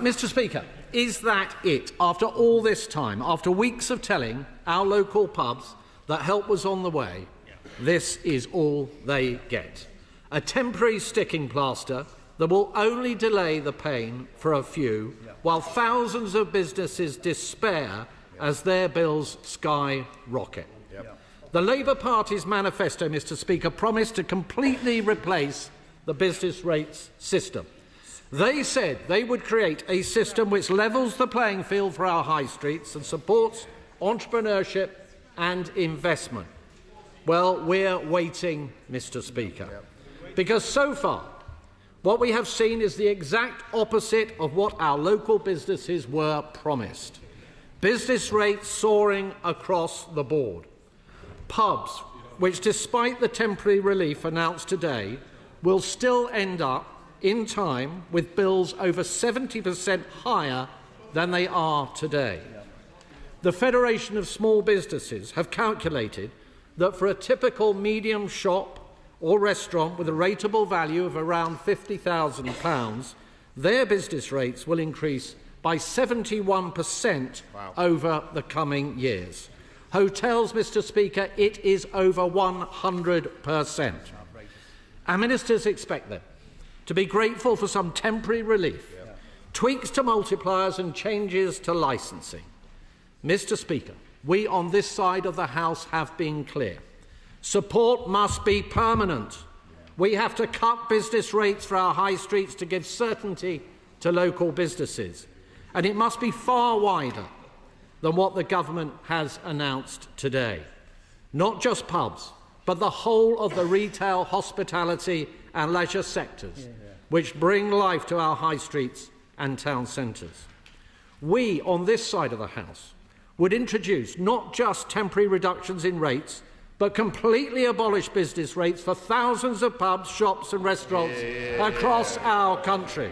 Mr. Speaker, is that it? After all this time, after weeks of telling our local pubs that help was on the way, this is all they get. A temporary sticking plaster that will only delay the pain for a few, while thousands of businesses despair as their bills skyrocket. The Labour Party's manifesto, Mr. Speaker, promised to completely replace the business rates system. They said they would create a system which levels the playing field for our high streets and supports entrepreneurship and investment. Well, we're waiting, Mr. Speaker, because so far what we have seen is the exact opposite of what our local businesses were promised. Business rates soaring across the board. Pubs, which despite the temporary relief announced today, will still end up in time with bills over 70% higher than they are today. The Federation of Small Businesses have calculated that for a typical medium shop or restaurant with a rateable value of around £50,000, their business rates will increase by 71% over the coming years. Hotels, Mr. Speaker, it is over 100%. Our ministers expect them to be grateful for some temporary relief, tweaks to multipliers and changes to licensing. Mr. Speaker, we on this side of the House have been clear. Support must be permanent. We have to cut business rates for our high streets to give certainty to local businesses. And it must be far wider than what the government has announced today. Not just pubs, but the whole of the retail, hospitality and leisure sectors, which bring life to our high streets and town centres. We, on this side of the House, would introduce not just temporary reductions in rates, but completely abolish business rates for thousands of pubs, shops and restaurants across our country.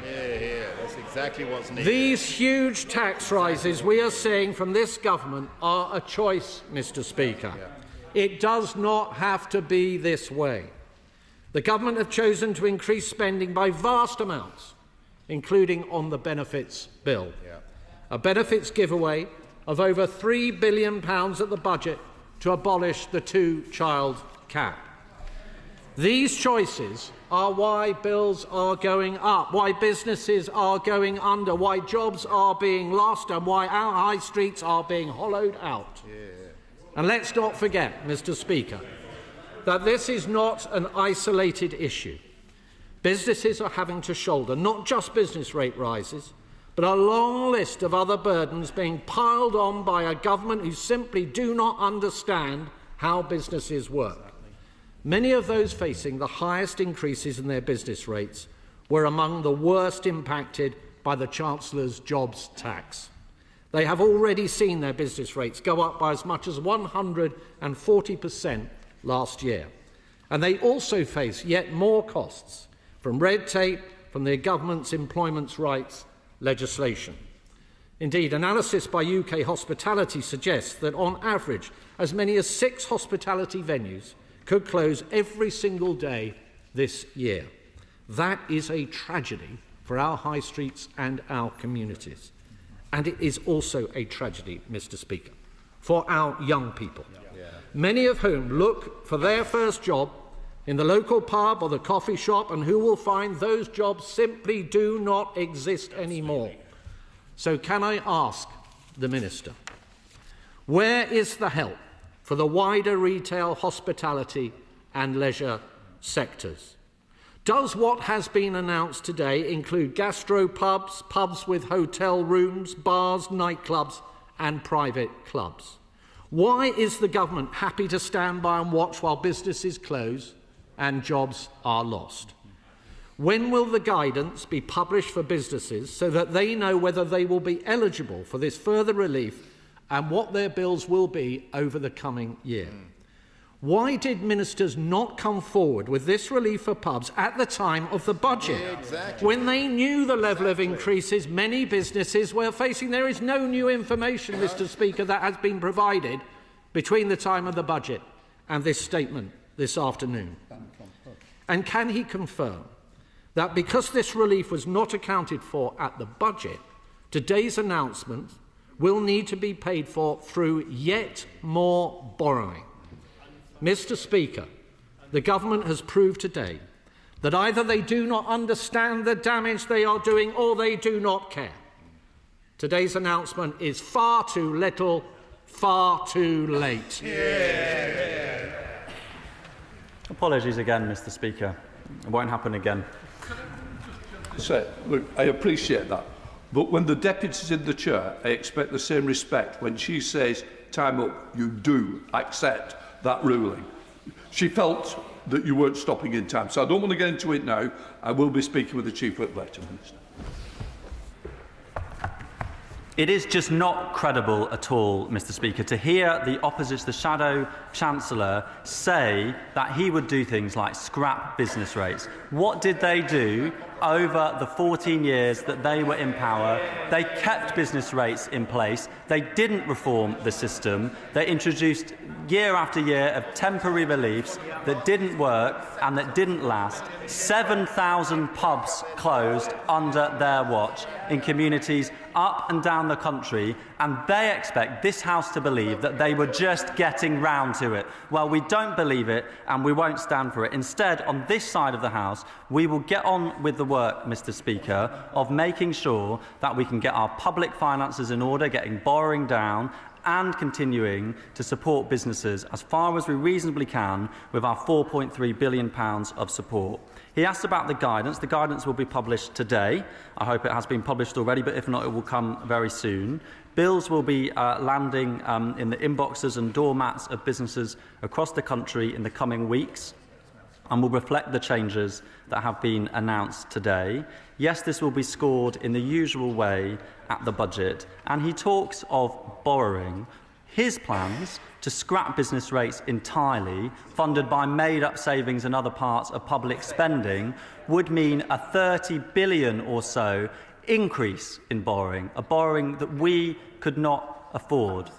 That's exactly what's needed. These huge tax rises we are seeing from this government are a choice, Mr. Speaker. It does not have to be this way. The government have chosen to increase spending by vast amounts, including on the benefits bill. A benefits giveaway of over £3 billion at the budget to abolish the two-child cap. These choices are why bills are going up, why businesses are going under, why jobs are being lost and why our high streets are being hollowed out. And let's not forget, Mr. Speaker, that this is not an isolated issue. Businesses are having to shoulder not just business rate rises, but a long list of other burdens being piled on by a government who simply do not understand how businesses work. Many of those facing the highest increases in their business rates were among the worst impacted by the Chancellor's jobs tax. They have already seen their business rates go up by as much as 140% last year. And they also face yet more costs from red tape, from their government's employment rights legislation. Indeed, analysis by UK Hospitality suggests that on average as many as 6 hospitality venues could close every single day this year. That is a tragedy for our high streets and our communities. And it is also a tragedy, Mr. Speaker, for our young people, many of whom look for their first job in the local pub or the coffee shop and who will find those jobs simply do not exist anymore. So can I ask the Minister, where is the help for the wider retail, hospitality and leisure sectors? Does what has been announced today include gastropubs, pubs with hotel rooms, bars, nightclubs and private clubs? Why is the government happy to stand by and watch while businesses close and jobs are lost? When will the guidance be published for businesses so that they know whether they will be eligible for this further relief and what their bills will be over the coming year? Why did ministers not come forward with this relief for pubs at the time of the budget, when they knew the level of increases many businesses were facing? There is no new information, Mr. Speaker, that has been provided between the time of the budget and this statement this afternoon. And can he confirm that because this relief was not accounted for at the budget, today's announcement will need to be paid for through yet more borrowing. Mr. Speaker, the government has proved today that either they do not understand the damage they are doing or they do not care. Today's announcement is far too little, far too late. Yeah. Apologies again, Mr. Speaker. It won't happen again. So, look, I appreciate that. But when the deputy's in the chair, I expect the same respect. When she says, time up, you do accept that ruling. She felt that you weren't stopping in time. So I don't want to get into it now. I will be speaking with the Chief Whip later, Minister. It is just not credible at all, Mr. Speaker, to hear the Shadow Chancellor say that he would do things like scrap business rates. What did they do over the 14 years that they were in power? They kept business rates in place. They didn't reform the system. They introduced year after year of temporary reliefs that didn't work and that didn't last. 7,000 pubs closed under their watch in communities up and down the country, and they expect this House to believe that they were just getting round to it. Well, we don't believe it, and we won't stand for it. Instead, on this side of the House, we will get on with the work, Mr. Speaker, of making sure that we can get our public finances in order, getting borrowing down, and continuing to support businesses as far as we reasonably can with our £4.3 billion of support. He asked about the guidance. The guidance will be published today. I hope it has been published already, but if not, it will come very soon. Bills will be landing in the inboxes and doormats of businesses across the country in the coming weeks and will reflect the changes that have been announced today. Yes, this will be scored in the usual way at the budget. And he talks of borrowing. His plans to scrap business rates entirely, funded by made-up savings and other parts of public spending, would mean a 30 billion or so increase in borrowing, a borrowing that we could not afford.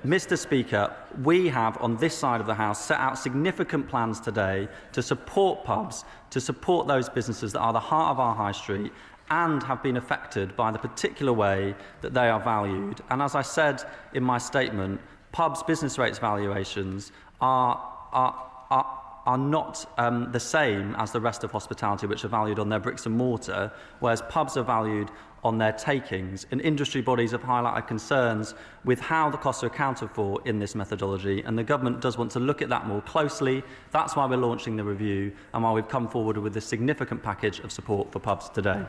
Mr. Speaker, we have, on this side of the House, set out significant plans today to support pubs, to support those businesses that are the heart of our high street and have been affected by the particular way that they are valued. And as I said in my statement, pubs' business rates valuations are not the same as the rest of hospitality, which are valued on their bricks and mortar, whereas pubs are valued on their takings. And industry bodies have highlighted concerns with how the costs are accounted for in this methodology, and the government does want to look at that more closely. That's why we're launching the review and why we've come forward with a significant package of support for pubs today.